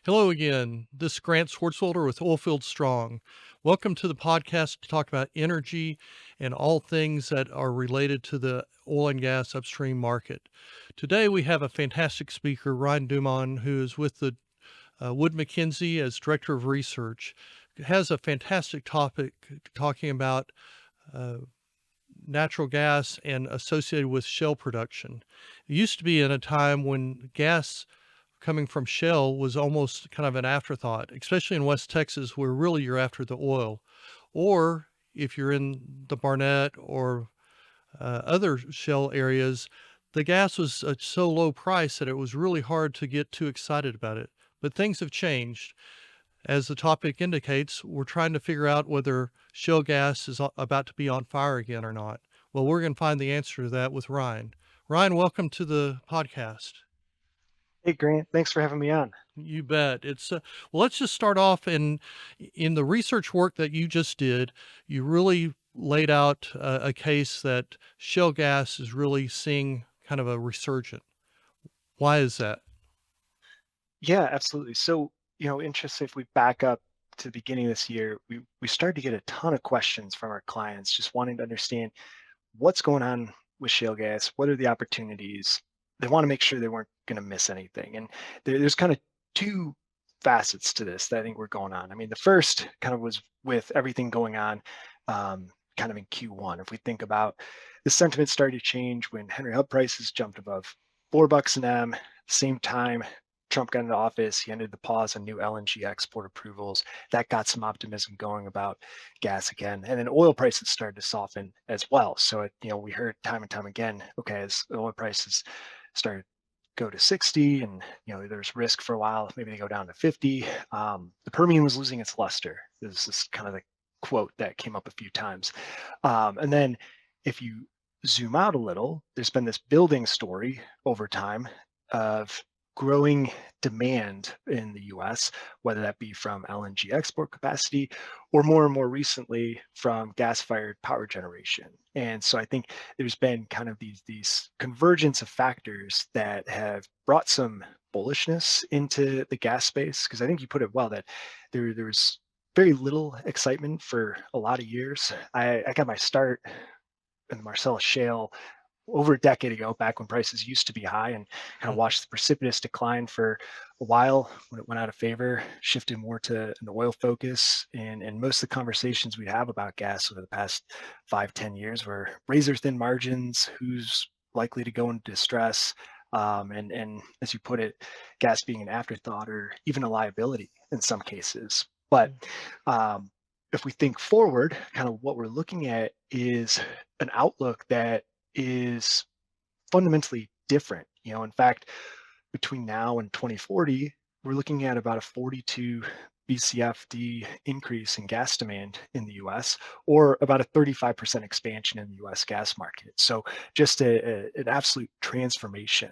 Hello again. This is Grant Swartzwelder with Oilfield Strong. Welcome to the podcast to talk about energy and all things that are related to the oil and gas upstream market. Today we have a fantastic speaker, Ryan Duman, who is with the Wood Mackenzie as Director of Research. Has a fantastic topic talking about uh, natural gas and associated with shale production. It used to be in a time when gas coming from shale was almost kind of an afterthought, especially in West Texas, where really you're after the oil. Or if you're in the Barnett or other shale areas, the gas was so low price that it was really hard to get too excited about it. But things have changed. As the topic indicates, we're trying to figure out whether shale gas is about to be on fire again or not. Well, we're going to find the answer to that with Ryan. Ryan, welcome to the podcast. Hey Grant, thanks for having me on. You bet. Well, let's just start off in the research work that you just did, you really laid out a case that shale gas is really seeing kind of a resurgence. Why is that? Yeah, absolutely. So, interesting if we back up to the beginning of this year, we started to get a ton of questions from our clients just wanting to understand what's going on with shale gas, what are the opportunities. They want to make sure they weren't going to miss anything. And there's kind of two facets to this that I think were going on. I mean, the first kind of was with everything going on kind of in Q1. If we think about the sentiment started to change when Henry Hub prices jumped above $4 an M. Same time, Trump got into office, he ended the pause on new LNG export approvals. That got some optimism going about gas again. And then oil prices started to soften as well. So, we heard time and time again, okay, as oil prices started go to 60 and there's risk for a while, maybe they go down to 50. The Permian was losing its luster. This is kind of the quote that came up a few times. And then if you zoom out a little, there's been this building story over time of growing demand in the US, whether that be from LNG export capacity or more and more recently from gas fired power generation. And so I think there's been kind of these convergence of factors that have brought some bullishness into the gas space. Because I think you put it well that there's very little excitement for a lot of years. I got my start in the Marcellus Shale over a decade ago, back when prices used to be high, and kind of Uh, watched the precipitous decline for a while when it went out of favor, shifted more to an oil focus. And most of the conversations we have about gas over the past 5, 10 years were razor thin margins, who's likely to go into distress, and as you put it, gas being an afterthought or even a liability in some cases. But um, if we think forward, kind of what we're looking at is an outlook that is fundamentally different. In fact, between now and 2040, we're looking at about a 42 BCFD increase in gas demand in the US, or about a 35% expansion in the US gas market. So just an absolute transformation.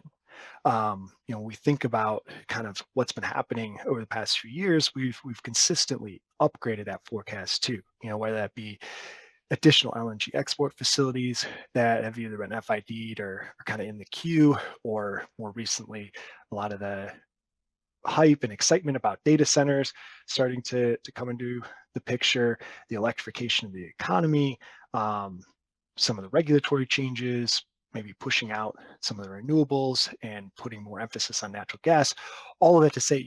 We think about kind of what's been happening over the past few years. We've consistently upgraded that forecast too. Whether that be additional LNG export facilities that have either been FID'd or kind of in the queue, or more recently, a lot of the hype and excitement about data centers starting to come into the picture, the electrification of the economy, um, some of the regulatory changes, maybe pushing out some of the renewables and putting more emphasis on natural gas. All of that to say,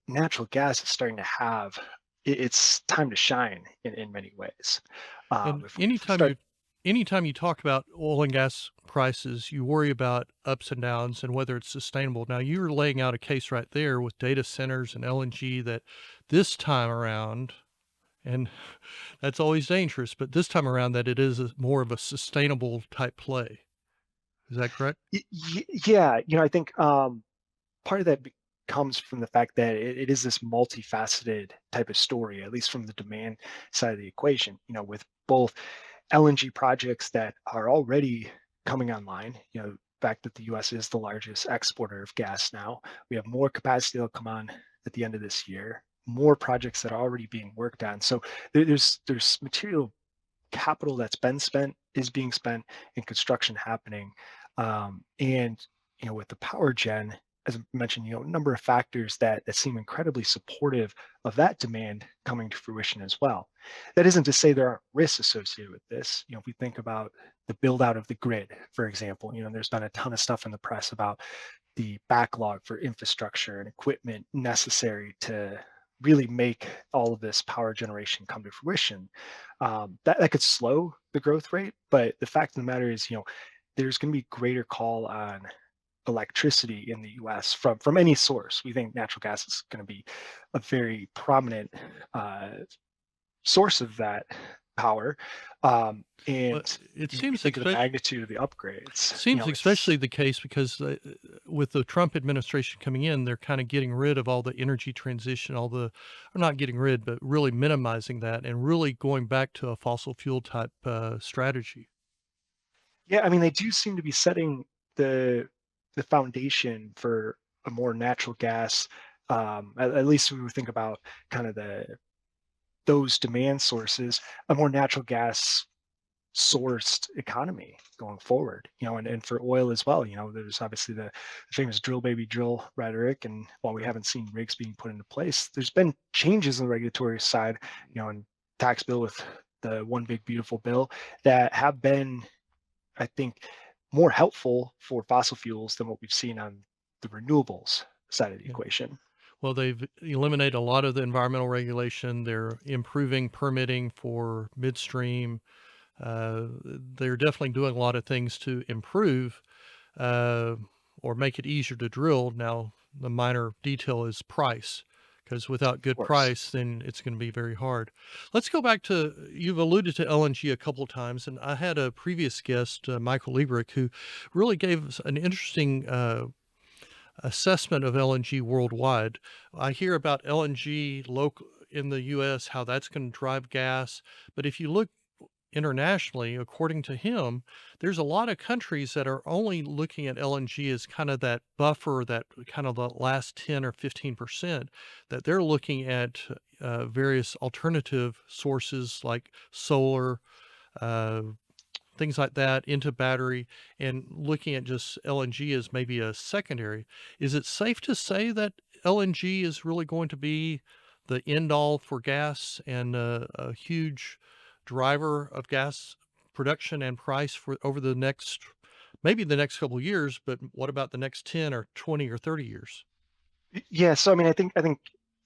natural gas is starting to have it's time to shine in many ways. And If we start, anytime you talk about oil and gas prices, you worry about ups and downs and whether it's sustainable. Now, you're laying out a case right there with data centers and LNG that this time around, and that's always dangerous, but this time around that it is more of a sustainable type play. Is that correct? yeah, I think part of that comes from the fact that it is this multifaceted type of story, at least from the demand side of the equation. With both LNG projects that are already coming online. The fact that the U.S. is the largest exporter of gas now. We have more capacity that'll come on at the end of this year. More projects that are already being worked on. So there's material capital that's been spent, is being spent, and construction happening. And with the power gen, as I mentioned, a number of factors that seem incredibly supportive of that demand coming to fruition as well. That isn't to say there aren't risks associated with this. If we think about the build out of the grid, for example, there's been a ton of stuff in the press about the backlog for infrastructure and equipment necessary to really make all of this power generation come to fruition. That could slow the growth rate, but the fact of the matter is, there's going to be greater call on electricity in the US from any source. We think natural gas is going to be a very prominent uh, source of that power. Well, And it you seems think of the magnitude of the upgrades. seems It's especially the case because with the Trump administration coming in, they're kind of getting rid of all the energy transition, all the, or not getting rid, but really minimizing that and really going back to a fossil fuel type strategy. Yeah, I mean, they do seem to be setting the foundation for a more natural gas. At least when we think about kind of those demand sources, a more natural gas sourced economy going forward, and for oil as well. There's obviously the famous drill baby drill rhetoric. And while we haven't seen rigs being put into place, there's been changes on the regulatory side, and tax bill with the one big beautiful bill that have been, I think, more helpful for fossil fuels than what we've seen on the renewables side of the Yeah. equation. Well, they've eliminated a lot of the environmental regulation. They're improving permitting for midstream. They're definitely doing a lot of things to improve uh, or make it easier to drill. Now, the minor detail is price, because without Of good course. price, then it's going to be very hard. Let's go back to you've alluded to LNG a couple of times, and I had a previous guest, Michael Liebrick, who really gave us an interesting assessment of LNG worldwide. I hear about LNG local in the U.S., how that's going to drive gas, but if you look internationally, according to him, there's a lot of countries that are only looking at LNG as kind of that buffer, that kind of the last 10 or 15%, that they're looking at various alternative sources like solar, uh, things like that into battery, and looking at just LNG as maybe a secondary. Is it safe to say that LNG is really going to be the end all for gas and a huge driver of gas production and price for over the next, maybe the next couple of years, but what about the next 10 or 20 or 30 years? Yeah, so I mean, I think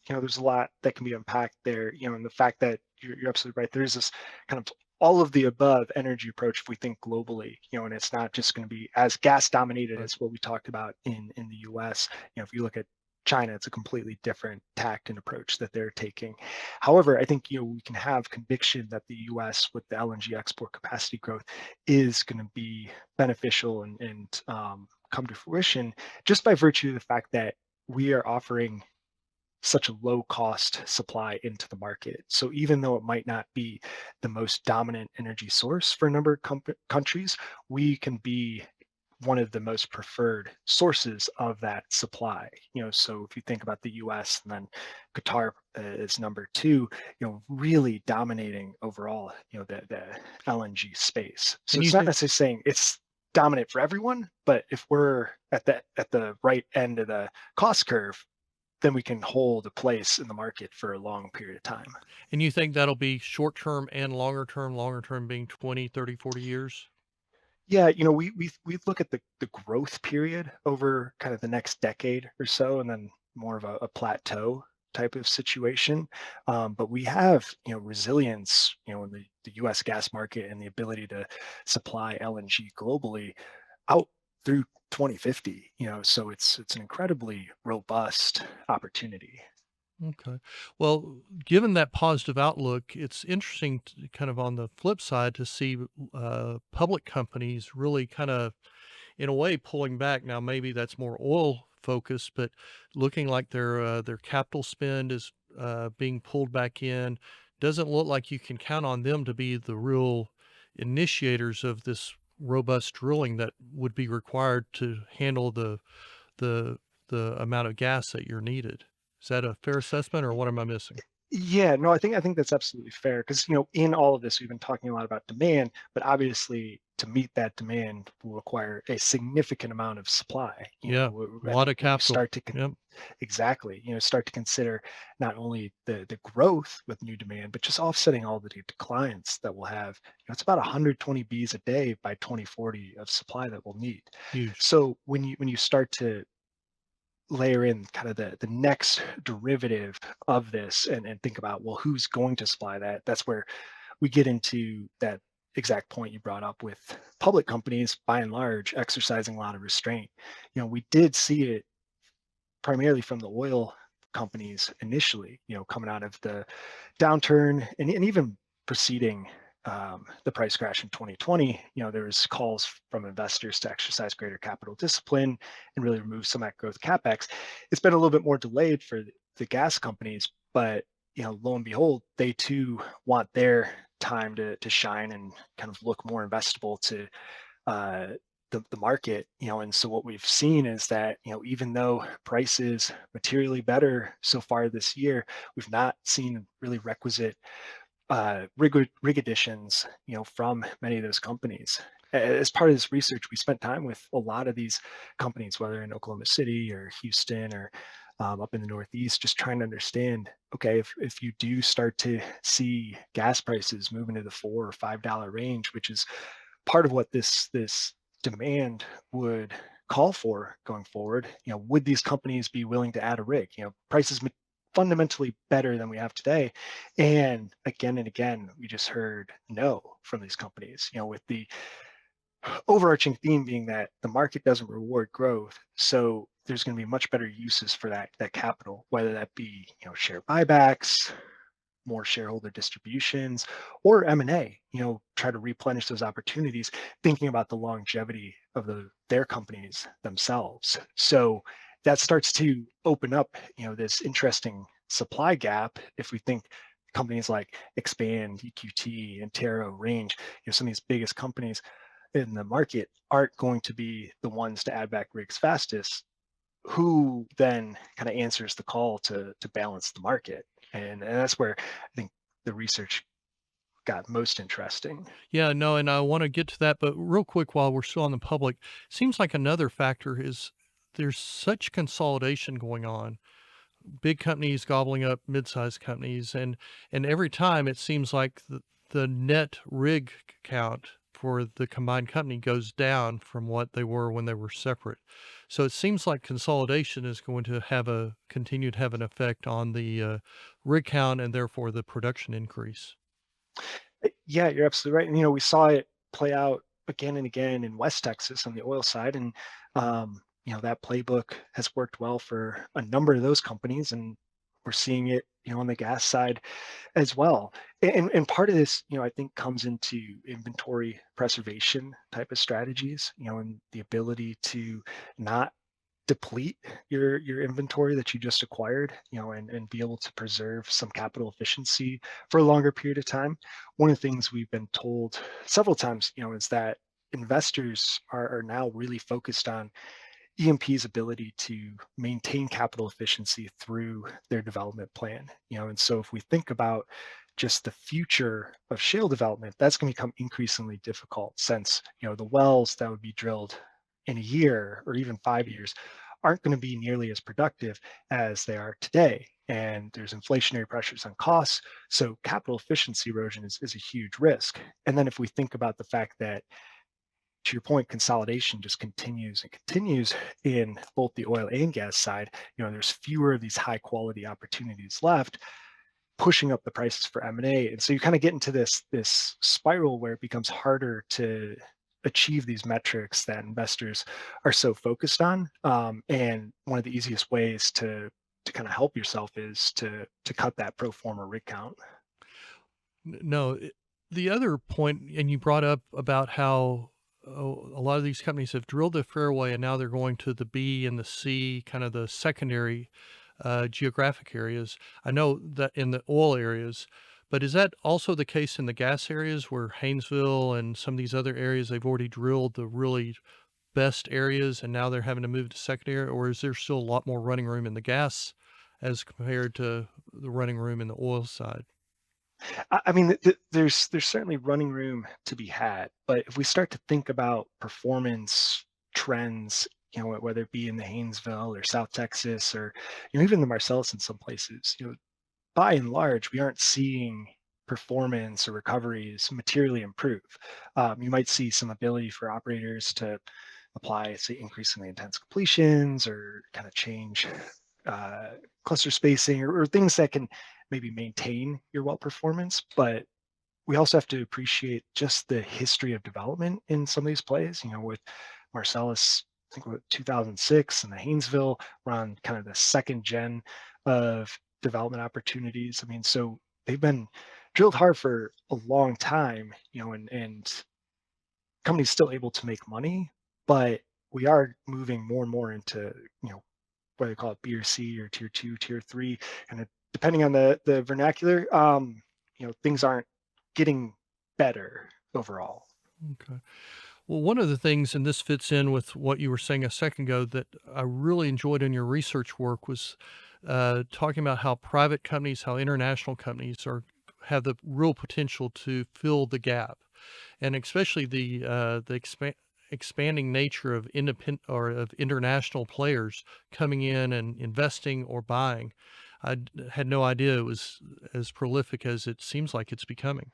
there's a lot that can be unpacked there. And the fact that you're absolutely right. There's this kind of all of the above energy approach if we think globally. And it's not just going to be as gas dominated Right. as what we talked about in the U.S. If you look at China, it's a completely different tact and approach that they're taking. However, I think we can have conviction that the U.S. with the LNG export capacity growth is going to be beneficial and come to fruition just by virtue of the fact that we are offering such a low cost supply into the market. So even though it might not be the most dominant energy source for a number of countries, we can be one of the most preferred sources of that supply. So if you think about the US and then Qatar is number two, really dominating overall, the LNG space. So And you it's not think necessarily saying it's dominant for everyone, but if we're at the right end of the cost curve, then we can hold a place in the market for a long period of time. and you think that'll be short term and longer term being 20, 30, 40 years? Yeah, we look at the growth period over kind of the next decade or so, and then more of a plateau type of situation. But we have resilience, in the U.S. gas market and the ability to supply LNG globally out through 2050. So it's an incredibly robust opportunity. Okay. Well, given that positive outlook, it's interesting to kind of on the flip side to see public companies really kind of, in a way, pulling back. Now, maybe that's more oil focused, but looking like their capital spend is being pulled back in. Doesn't look like you can count on them to be the real initiators of this robust drilling that would be required to handle the the amount of gas that you're needed. Is that a fair assessment, or what am I missing? Yeah, no, I think that's absolutely fair because in all of this we've been talking a lot about demand, but obviously to meet that demand will require a significant amount of supply. Yeah. A I lot think of when you capital. start to Yep. exactly, start to consider not only the growth with new demand, but just offsetting all the declines that we'll have. It's about 120 Bs a day by 2040 of supply that we'll need. Huge. So when you start to layer in kind of the next derivative of this and think about, well, who's going to supply that, that's where we get into that exact point you brought up with public companies by and large exercising a lot of restraint. We did see it primarily from the oil companies initially, coming out of the downturn and even preceding the price crash in 2020. There was calls from investors to exercise greater capital discipline and really remove some of that growth capex. It's been a little bit more delayed for the gas companies, but lo and behold, they too want their time to shine and kind of look more investable to uh, the market. And so what we've seen is that, even though prices materially better so far this year, we've not seen really requisite rig additions, from many of those companies. As part of this research, we spent time with a lot of these companies, whether in Oklahoma City or Houston or up in the Northeast, just trying to understand, okay, if you do start to see gas prices move into the $4 or $5 range, which is part of what this demand would call for going forward, would these companies be willing to add a rig? Prices fundamentally better than we have today. And again, we just heard no from these companies, with the overarching theme being that the market doesn't reward growth. So there's going to be much better uses for that capital, whether that be, share buybacks, more shareholder distributions, or M&A, try to replenish those opportunities, thinking about the longevity of their companies themselves. So that starts to open up, this interesting supply gap. If we think companies like Expand, EQT, Antero, Range, some of these biggest companies in the market aren't going to be the ones to add back rigs fastest, who then kind of answers the call to balance the market? And that's where I think the research got most interesting. Yeah, no, and I want to get to that, but real quick while we're still on the public, seems like another factor is there's such consolidation going on. Big companies gobbling up mid-sized companies, and every time it seems like the net rig count for the combined company goes down from what they were when they were separate. So it seems like consolidation is going to continue to have an effect on the rig count and therefore the production increase. Yeah, you're absolutely right. And we saw it play out again and again in West Texas on the oil side, and that playbook has worked well for a number of those companies, and we're seeing it, on the gas side as well. And part of this, I think comes into inventory preservation type of strategies, and the ability to not deplete your inventory that you just acquired, and be able to preserve some capital efficiency for a longer period of time. One of the things we've been told several times, is that investors are now really focused on EMP's ability to maintain capital efficiency through their development plan. And so if we think about just the future of shale development, that's going to become increasingly difficult, since, the wells that would be drilled in a year or even 5 years aren't going to be nearly as productive as they are today. And there's inflationary pressures on costs. So capital efficiency erosion is a huge risk. And then if we think about the fact that, to your point, consolidation just continues and continues in both the oil and gas side. There's fewer of these high quality opportunities left, pushing up the prices for M&A. And so you kind of get into this spiral where it becomes harder to achieve these metrics that investors are so focused on. And one of the easiest ways to kind of help yourself is to cut that pro forma rig count. No, the other point, and you brought up about how a lot of these companies have drilled the fairway and now they're going to the B and the C, kind of the secondary geographic areas. I know that in the oil areas, but is that also the case in the gas areas where Haynesville and some of these other areas, they've already drilled the really best areas and now they're having to move to secondary, or is there still a lot more running room in the gas as compared to the running room in the oil side? I mean, there's certainly running room to be had, but if we start to think about performance trends, whether it be in the Haynesville or South Texas or even the Marcellus in some places, by and large, we aren't seeing performance or recoveries materially improve. You might see some ability for operators to apply, say, increasingly intense completions or kind of change uh, cluster spacing or things that can maybe maintain your well performance. But we also have to appreciate just the history of development in some of these plays. With Marcellus, I think with 2006 and the Haynesville, we're on kind of the second gen of development opportunities. I mean, so they've been drilled hard for a long time, and companies still able to make money, but we are moving more and more into, whether they call it B or C or tier two, tier three, and depending on the vernacular, things aren't getting better overall. Okay. Well, one of the things, and this fits in with what you were saying a second ago, that I really enjoyed in your research work was talking about how private companies, how international companies are have the real potential to fill the gap, and especially the expanding nature of independent or of international players coming in and investing or buying. Had no idea it was as prolific as it seems like it's becoming.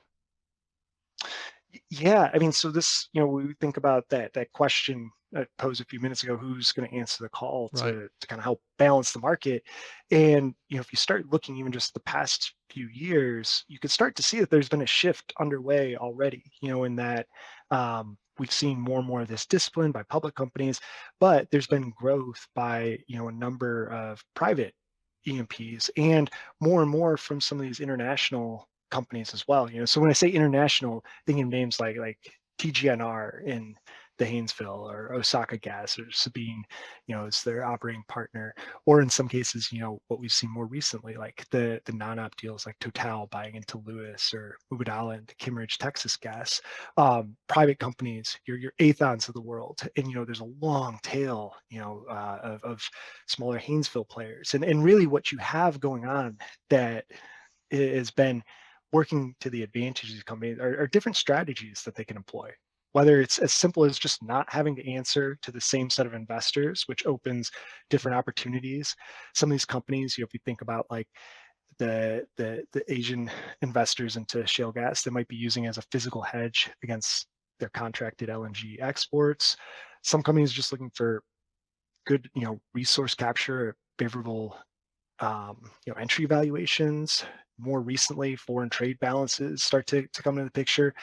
Yeah, I mean, so this, we think about that question I posed a few minutes ago, who's going to answer the call Right. to kind of help balance the market. And, if you start looking even just the past few years, you could start to see that there's been a shift underway already, in that we've seen more and more of this discipline by public companies, but there's been growth by, a number of private EMPs and more from some of these international companies as well. So when I say international, thinking of names like TGNR in the Haynesville or Osaka Gas or Sabine, is their operating partner, or in some cases, what we've seen more recently, like the non-op deals like Total buying into Lewis or Mubadala into Kimmeridge Texas Gas, private companies, your Aethons of the world, and there's a long tail, of smaller Haynesville players, and really what you have going on that has been working to the advantage of these companies are different strategies that they can employ. Whether it's as simple as just not having to answer to the same set of investors, which opens different opportunities. Some of these companies, if you think about like the Asian investors into shale gas, they might be using as a physical hedge against their contracted LNG exports. Some companies just looking for good, resource capture, favorable entry valuations. More recently, foreign trade balances start to come into the picture.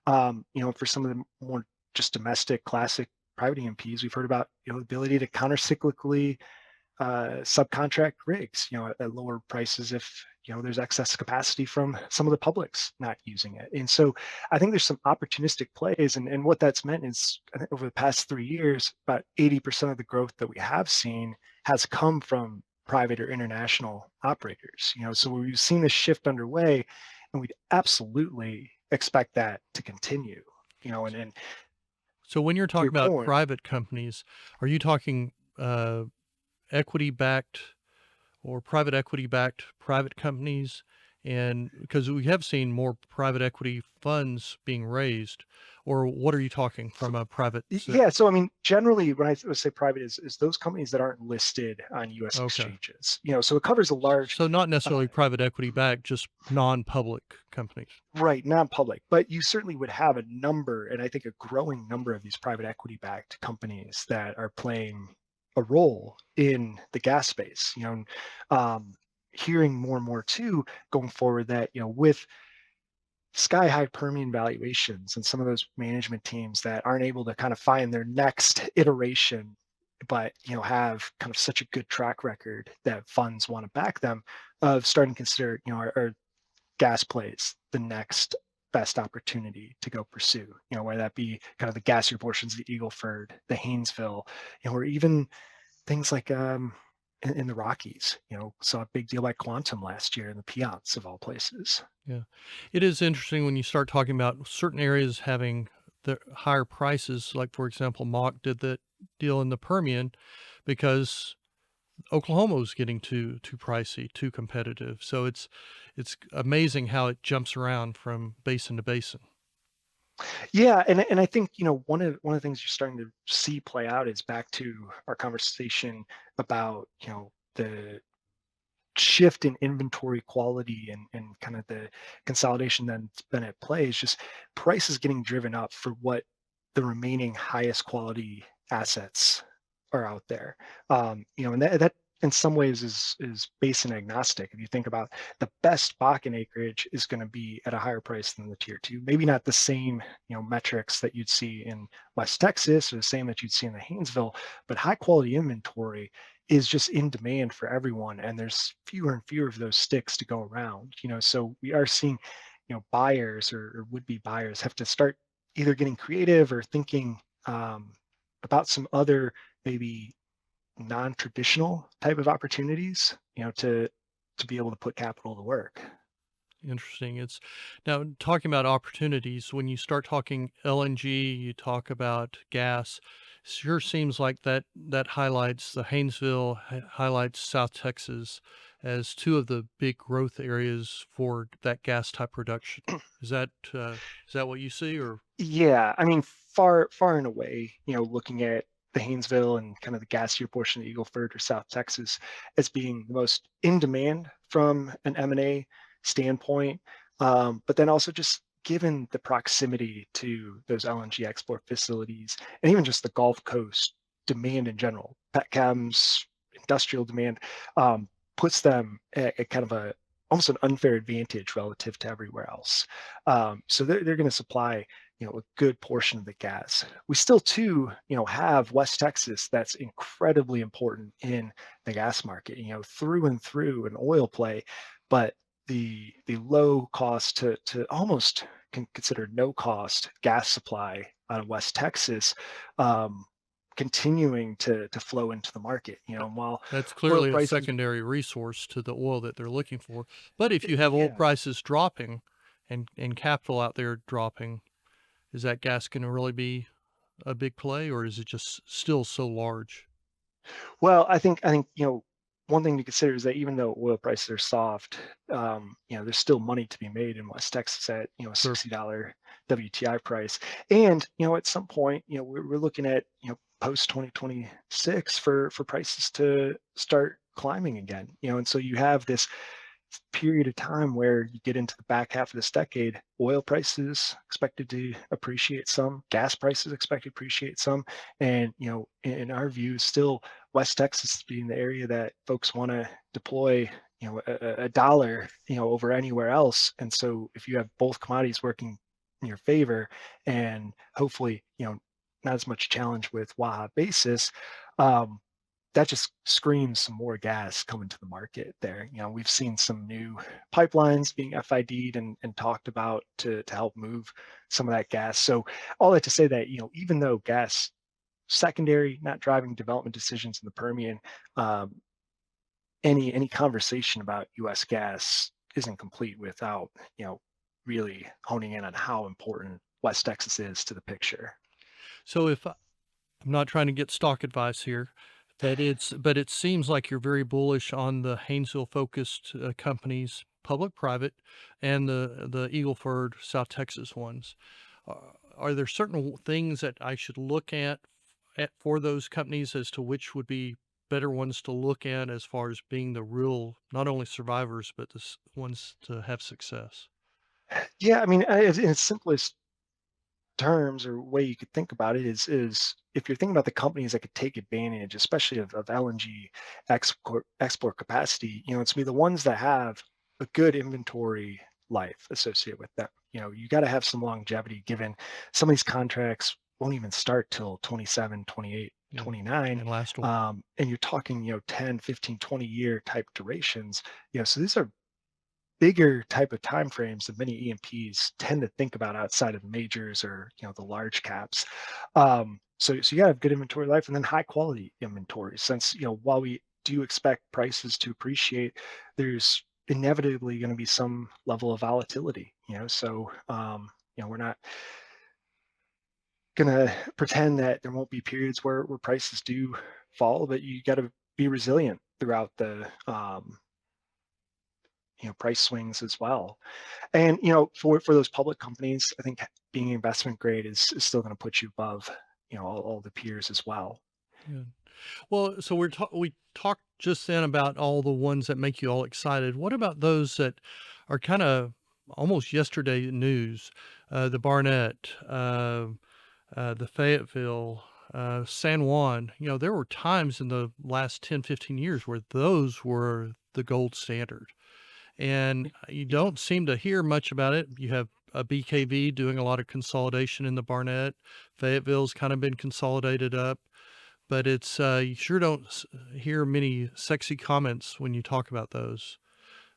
For some of the more just domestic classic private EMPs, we've heard about the ability to counter-cyclically subcontract rigs, at lower prices if there's excess capacity from some of the publics not using it. And so I think there's some opportunistic plays, and what that's meant is I think over the past 3 years, about 80% of the growth that we have seen has come from private or international operators. So we've seen this shift underway, and we'd absolutely expect that to continue. And So when you're to talking your about point, private companies, are you talking equity backed or private equity backed private companies? And because we have seen more private equity funds being raised, or what are you talking from a private? yeah, so I mean, generally, when I would say private is those companies that aren't listed on U.S. Okay. exchanges. So it covers a large, So not uh, necessarily private equity backed, just non-public companies. right, non-public, but you certainly would have a number, and I think a growing number of these private equity-backed companies that are playing a role in the gas space. Um, hearing more and more too going forward that with sky high Permian valuations and some of those management teams that aren't able to kind of find their next iteration, but have kind of such a good track record that funds want to back them, of starting to consider our gas plays the next best opportunity to go pursue. Whether that be kind of the gassier portions of the Eagleford, the Haynesville, or even things like in the Rockies. Saw a big deal like Quantum last year in the Piats of all places. Yeah. It is interesting when you start talking about certain areas having the higher prices, like, for example, Mock did the deal in the Permian because Oklahoma's getting too pricey, too competitive. So it's amazing how it jumps around from basin to basin. Yeah, and I think, one of the things you're starting to see play out is back to our conversation about, the shift in inventory quality and kind of the consolidation that's been at play is just prices getting driven up for what the remaining highest quality assets are out there. And that in some ways is basin agnostic. If you think about the best Bakken acreage is going to be at a higher price than the tier two. Maybe not the same, metrics that you'd see in West Texas or the same that you'd see in the Haynesville, but high quality inventory is just in demand for everyone, and there's fewer and fewer of those sticks to go around. So we are seeing, buyers or would-be buyers have to start either getting creative or thinking um, about some other maybe non-traditional type of opportunities, to be able to put capital to work. Interesting. It's now talking about opportunities. When you start talking LNG, you talk about gas. Sure seems like that highlights the Haynesville, highlights South Texas as two of the big growth areas for that gas type production. Is that is that what you see, or Yeah, I mean, far and away, looking at the Haynesville and kind of the gassier portion of Eagle Ford or South Texas as being the most in demand from an M&A standpoint, but then also just given the proximity to those LNG export facilities and even just the Gulf Coast demand in general, petchems, industrial demand, puts them at kind of a almost an unfair advantage relative to everywhere else. So they're going to supply, a good portion of the gas. We still too, have West Texas that's incredibly important in the gas market, through and through an oil play, but the low cost to almost can consider no cost gas supply out of West Texas, um, continuing to flow into the market. And while that's oil clearly a prices, secondary resource to the oil that they're looking for. But if you have oil yeah. prices dropping and capital out there dropping, is that gas going to really be a big play, or is it just still so large? Well, I think one thing to consider is that even though oil prices are soft, there's still money to be made in West Texas at a Sure. $60 WTI price, and at some point, we're looking at post 2026 for prices to start climbing again. And so you have this period of time where you get into the back half of this decade, oil prices expected to appreciate some, gas prices expected to appreciate some, and in our view, still West Texas being the area that folks want to deploy, a dollar, over anywhere else. And so if you have both commodities working in your favor, and hopefully, not as much challenge with Waha basis, um, that just screams some more gas coming to the market there. We've seen some new pipelines being FID'd and talked about to help move some of that gas. So all that to say that, even though gas secondary, not driving development decisions in the Permian, um, any conversation about US gas isn't complete without, really honing in on how important West Texas is to the picture. So if I'm not trying to get stock advice here, but it seems like you're very bullish on the Haynesville-focused, companies, public, private, and the Eagleford, South Texas ones. Are there certain things that I should look at for those companies as to which would be better ones to look at as far as being the real, not only survivors, but the ones to have success? Yeah, I mean, in its simplest terms or way you could think about it is if you're thinking about the companies that could take advantage, especially of LNG export capacity, it's be the ones that have a good inventory life associated with them. You got to have some longevity given some of these contracts won't even start till 27, 28, Yeah, 29. and last a while. And you're talking, 10, 15, 20-year type durations. So these are bigger type of time frames that many E&Ps tend to think about outside of the majors or the large caps. So you got to have good inventory life and then high quality inventory. Since while we do expect prices to appreciate, there's inevitably going to be some level of volatility. So we're not going to pretend that there won't be periods where prices do fall, but you got to be resilient throughout the price swings as well. And for those public companies, I think being investment grade is still going to put you above all the peers as well. Yeah. Well, so we talked just then about all the ones that make you all excited. What about those that are kind of almost yesterday news? The Barnett, the Fayetteville, San Juan. There were times in the last 10, 15 years where those were the gold standard. And you Yeah. don't seem to hear much about it. You have a BKV doing a lot of consolidation in the Barnett. Fayetteville's kind of been consolidated up, but you sure don't hear many sexy comments when you talk about those.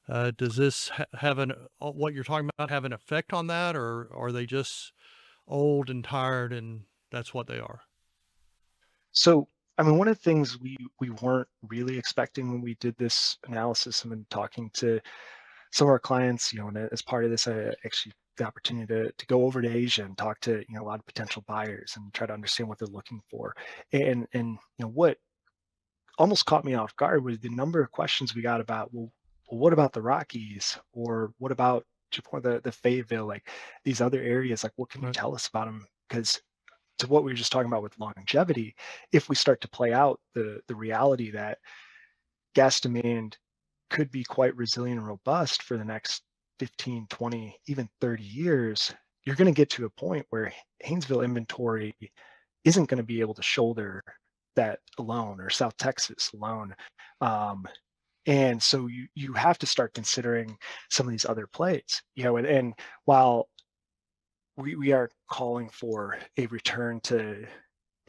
Does this have what you're talking about have an effect on that, or are they just old and tired and that's what they are? So, I mean, one of the things we weren't really expecting when we did this analysis and been talking to some of our clients, and as part of this, I actually the opportunity to go over to Asia and talk to a lot of potential buyers and try to understand what they're looking for. And what almost caught me off guard was the number of questions we got about, well, what about the Rockies, or what about the Fayetteville, like these other areas, like what can you Right. tell us about them? Because to what we were just talking about with longevity, if we start to play out the reality that gas demand could be quite resilient and robust for the next 15, 20, even 30 years, you're going to get to a point where Haynesville inventory isn't going to be able to shoulder that alone, or South Texas alone. Um, and so you have to start considering some of these other plays, and while we are calling for a return to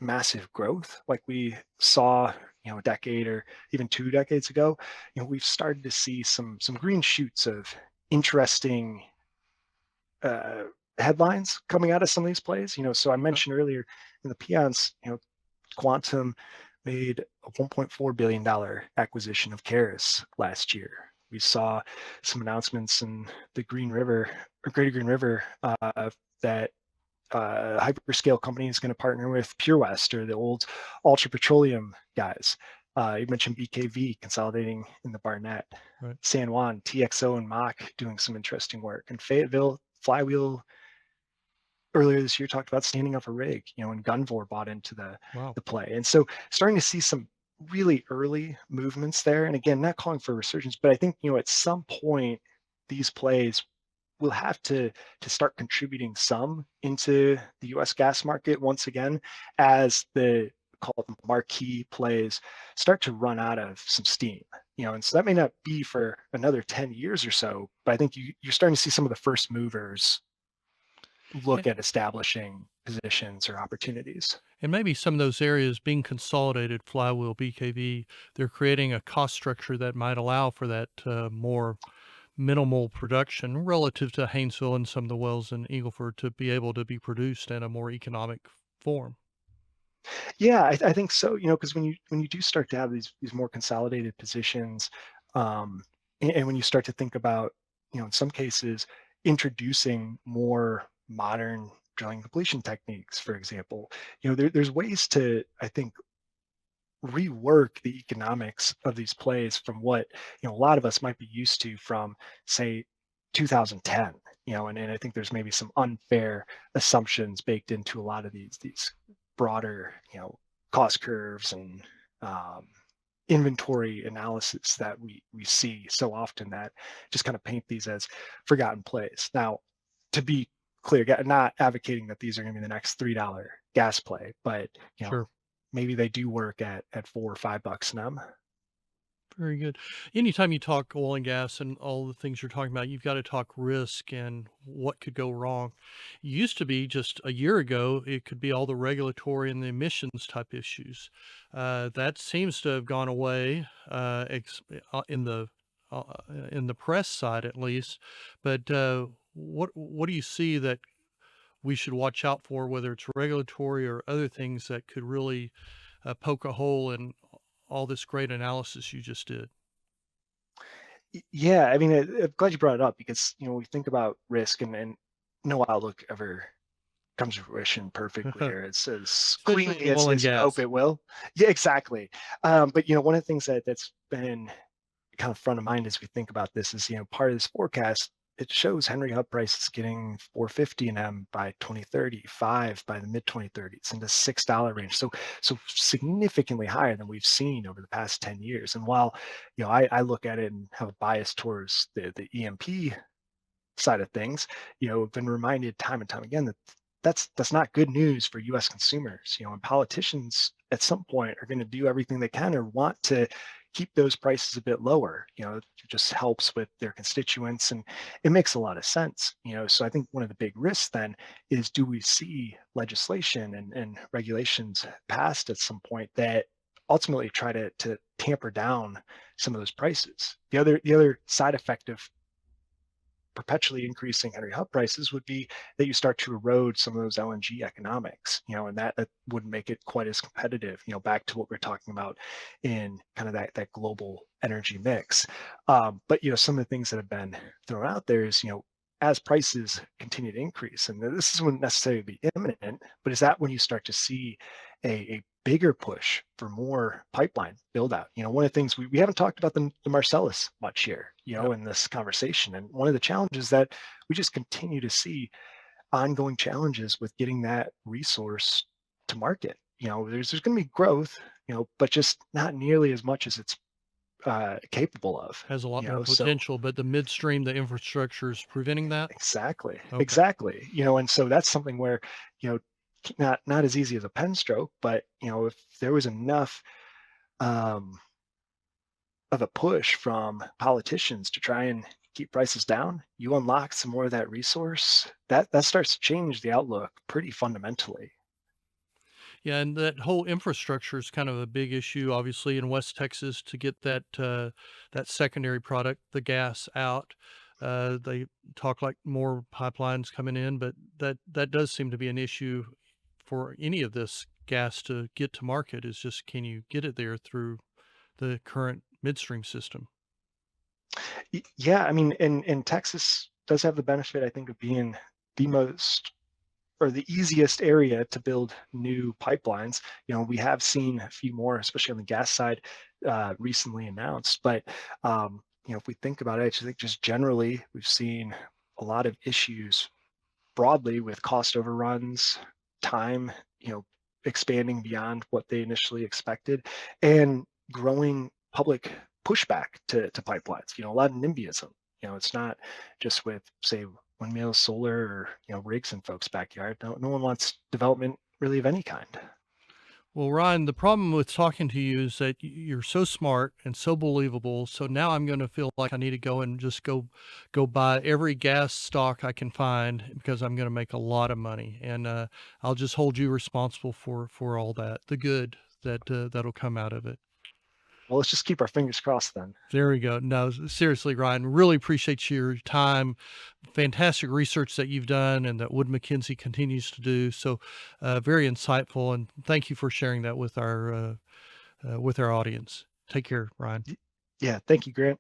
massive growth like we saw, a decade or even 2 decades ago, we've started to see some green shoots of interesting uh, headlines coming out of some of these plays. So I Okay. mentioned earlier in the peons, Quantum made a $1.4 billion acquisition of Caris last year. We saw some announcements in the Green River or Greater Green River that hyperscale company is going to partner with Pure West, or the old Ultra Petroleum guys. You mentioned BKV consolidating in the Barnett, Right. San Juan, TXO, and Mach doing some interesting work, and Fayetteville, Flywheel earlier this year talked about standing up a rig, and Gunvor bought into the Wow. the play, and so starting to see some really early movements there. And again, not calling for a resurgence, but I think at some point these plays will have to start contributing some into the U.S. gas market once again, as the called marquee plays start to run out of some steam. And so that may not be for another 10 years or so, but I think you're starting to see some of the first movers look at establishing positions or opportunities. And maybe some of those areas being consolidated, Flywheel, BKV, they're creating a cost structure that might allow for that more minimal production relative to Haynesville and some of the wells in Eagleford to be able to be produced in a more economic form. Yeah, I think so. Because when you do start to have these more consolidated positions, and when you start to think about, in some cases, introducing more modern drilling completion techniques, for example, there's ways to, I think, rework the economics of these plays from what a lot of us might be used to from, say, 2010. And I think there's maybe some unfair assumptions baked into a lot of these broader cost curves and um, inventory analysis that we see so often that just kind of paint these as forgotten plays. Now, to be clear, not advocating that these are going to be the next $3 gas play, but you know Sure. maybe they do work at $4 or $5 an M. Very good. Anytime you talk oil and gas and all the things you're talking about, you've got to talk risk and what could go wrong. It used to be just a year ago, it could be all the regulatory and the emissions type issues. That seems to have gone away uh, in the press side at least. But what do you see that we should watch out for, whether it's regulatory or other things that could really poke a hole in all this great analysis you just did? Yeah, I mean, I'm glad you brought it up because we think about risk, and no outlook ever comes to fruition perfectly, or it's as Especially in cleanly oil and as you hope gas. it will. Yeah, exactly. But one of the things that's been kind of front of mind as we think about this is, part of this forecast, it shows Henry Hub prices getting 450 an M by 2030, five by the mid 2030s, in the $6 range. So significantly higher than we've seen over the past 10 years. And while, I look at it and have a bias towards the EMP side of things, been reminded time and time again that that's not good news for U.S. consumers. And politicians at some point are going to do everything they can or want to keep those prices a bit lower. It just helps with their constituents, and it makes a lot of sense. So I think one of the big risks then is, do we see legislation and regulations passed at some point that ultimately try to tamper down some of those prices? The other side effect of perpetually increasing Henry Hub prices would be that you start to erode some of those LNG economics, and that wouldn't make it quite as competitive, back to what we're talking about in kind of that global energy mix. But, some of the things that have been thrown out there is, as prices continue to increase, and this isn't necessarily be imminent, but is that when you start to see a bigger push for more pipeline build out? One of the things we haven't talked about the Marcellus much here, Yep. in this conversation. And one of the challenges that we just continue to see ongoing challenges with getting that resource to market. There's going to be growth, but just not nearly as much as it's capable of. Has a lot more So potential, but the midstream, the infrastructure is preventing that? exactly, Okay. exactly. And so that's something where, you know, not as easy as a pen stroke, but if there was enough um, of a push from politicians to try and keep prices down, you unlock some more of that resource. That starts to change the outlook pretty fundamentally. Yeah, and that whole infrastructure is kind of a big issue, obviously, in West Texas to get that secondary product, the gas, out. They talk like more pipelines coming in, but that does seem to be an issue for any of this gas to get to market. Is just, can you get it there through the current midstream system? Yeah, I mean, and Texas does have the benefit, I think, of being the most or the easiest area to build new pipelines. We have seen a few more, especially on the gas side, recently announced. But if we think about it, I just think just generally we've seen a lot of issues broadly with cost overruns, time, expanding beyond what they initially expected, and growing public pushback to pipelines. A lot of NIMBYism. It's not just with, say, windmills, solar, or rigs in folks' backyard. No one wants development really of any kind. Well, Ryan, the problem with talking to you is that you're so smart and so believable. So now I'm going to feel like I need to go and just go buy every gas stock I can find because I'm going to make a lot of money, and I'll just hold you responsible for all that, the good that'll come out of it. Well, let's just keep our fingers crossed then. There we go. No, seriously, Ryan, really appreciate your time. Fantastic research that you've done and that Wood Mackenzie continues to do. So, very insightful, and thank you for sharing that with our audience. Take care, Ryan. Yeah, thank you, Grant.